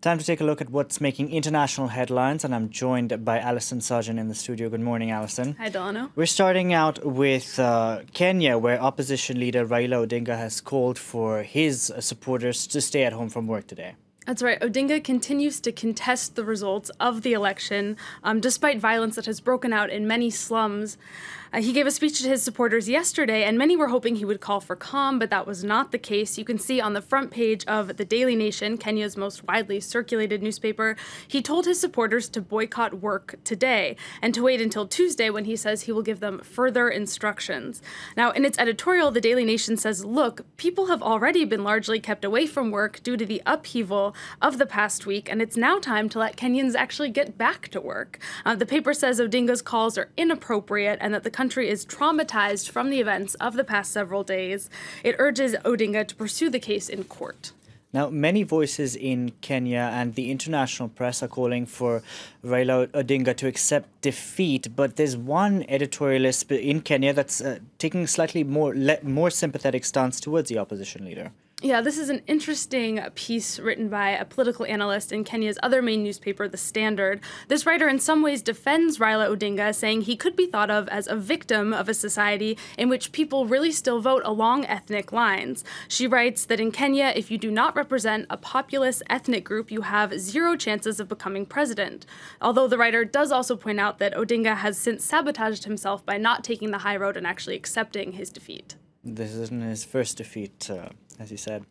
Time to take a look at what's making international headlines, and I'm joined by Alison Sargent in the studio. Good morning, Alison. Hi, Delano. We're starting out with Kenya, where opposition leader Raila Odinga has called for his supporters to stay at home from work today. That's right. Odinga continues to contest the results of the election, despite violence that has broken out in many slums. He gave a speech to his supporters yesterday, and many were hoping he would call for calm, but that was not the case. You can see on the front page of the Daily Nation, Kenya's most widely circulated newspaper, he told his supporters to boycott work today and to wait until Tuesday when he says he will give them further instructions. Now, in its editorial, the Daily Nation says, look, people have already been largely kept away from work due to the upheaval of the past week, and it's now time to let Kenyans actually get back to work. The paper says Odinga's calls are inappropriate and that the country is traumatized from the events of the past several days. It urges Odinga to pursue the case in court. Now, many voices in Kenya and the international press are calling for Raila Odinga to accept defeat, but there's one editorialist in Kenya that's taking a slightly more sympathetic stance towards the opposition leader. Yeah, this is an interesting piece written by a political analyst in Kenya's other main newspaper, The Standard. This writer in some ways defends Raila Odinga, saying he could be thought of as a victim of a society in which people really still vote along ethnic lines. She writes that in Kenya, if you do not represent a populous ethnic group, you have zero chances of becoming president. Although the writer does also point out that Odinga has since sabotaged himself by not taking the high road and actually accepting his defeat. This isn't his first defeat, as he said.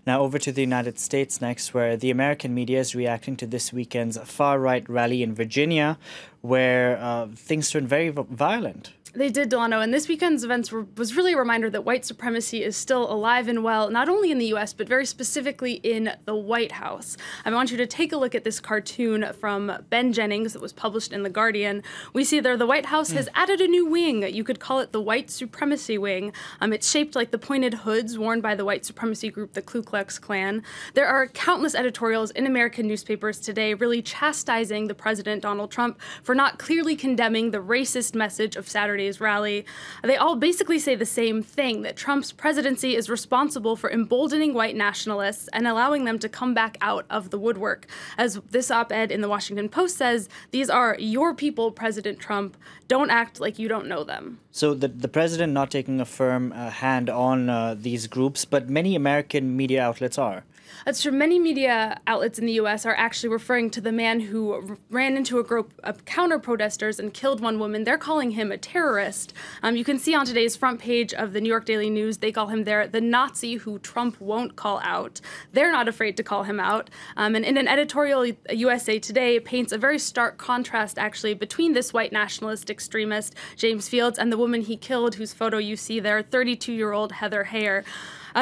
Now over to the United States next, where the American media is reacting to this weekend's far-right rally in Virginia, where things turned very violent. They did, Delano, and this weekend's events was really a reminder that white supremacy is still alive and well, not only in the U.S., but very specifically in the White House. I want you to take a look at this cartoon from Ben Jennings that was published in The Guardian. We see there the White House has added a new wing. You could call it the white supremacy wing. It's shaped like the pointed hoods worn by the white supremacy group, the Ku Klux Klan. There are countless editorials in American newspapers today really chastising the president, Donald Trump, for not clearly condemning the racist message of Saturday's rally. They all basically say the same thing, that Trump's presidency is responsible for emboldening white nationalists and allowing them to come back out of the woodwork. As this op-ed in the Washington Post says, these are your people, President Trump. Don't act like you don't know them. So the president not taking a firm hand on these groups, but many American media outlets are. That's true. Many media outlets in the U.S. are actually referring to the man who ran into a group of counter-protesters and killed one woman. They're calling him a terrorist. You can see on today's front page of the New York Daily News, they call him there the Nazi who Trump won't call out. They're not afraid to call him out. And in an editorial, USA Today paints a very stark contrast, actually, between this white nationalist extremist, James Fields, and the woman he killed, whose photo you see there, 32-year-old Heather Heyer.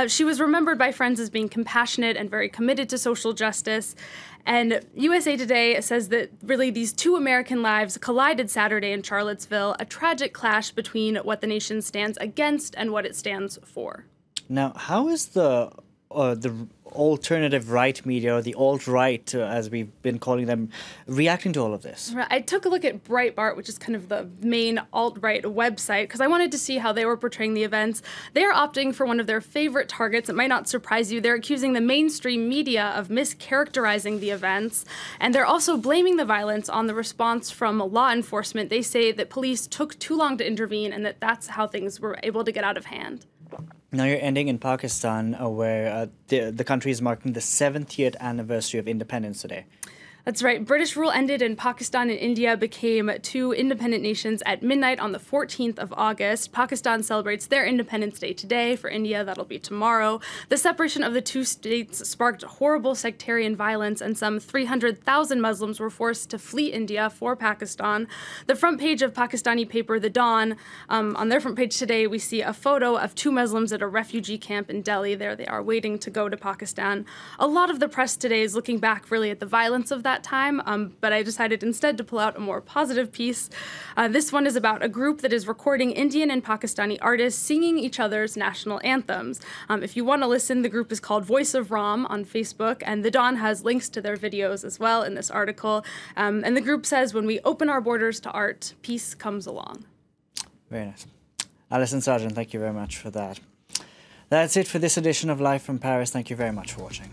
She was remembered by friends as being compassionate and very committed to social justice. And USA Today says that really these two American lives collided Saturday in Charlottesville, a tragic clash between what the nation stands against and what it stands for. Now, how is the alternative right media, or the alt-right, as we've been calling them, reacting to all of this? I took a look at Breitbart, which is kind of the main alt-right website, because I wanted to see how they were portraying the events. They're opting for one of their favorite targets. It might not surprise you. They're accusing the mainstream media of mischaracterizing the events, and they're also blaming the violence on the response from law enforcement. They say that police took too long to intervene and that that's how things were able to get out of hand. Now you're ending in Pakistan, where the country is marking the 70th anniversary of independence today. That's right. British rule ended and Pakistan and India became two independent nations at midnight on the 14th of August. Pakistan celebrates their Independence Day today. For India, that'll be tomorrow. The separation of the two states sparked horrible sectarian violence, and some 300,000 Muslims were forced to flee India for Pakistan. The front page of Pakistani paper The Dawn, on their front page today, we see a photo of two Muslims at a refugee camp in Delhi. There they are waiting to go to Pakistan. A lot of the press today is looking back really at the violence of that time, but I decided instead to pull out a more positive piece. This one is about a group that is recording Indian and Pakistani artists singing each other's national anthems. If you want to listen, the group is called Voice of Ram on Facebook, and The Dawn has links to their videos as well in this article. And the group says, when we open our borders to art, peace comes along. Very nice. Alison Sargent, thank you very much for that. That's it for this edition of Live from Paris. Thank you very much for watching.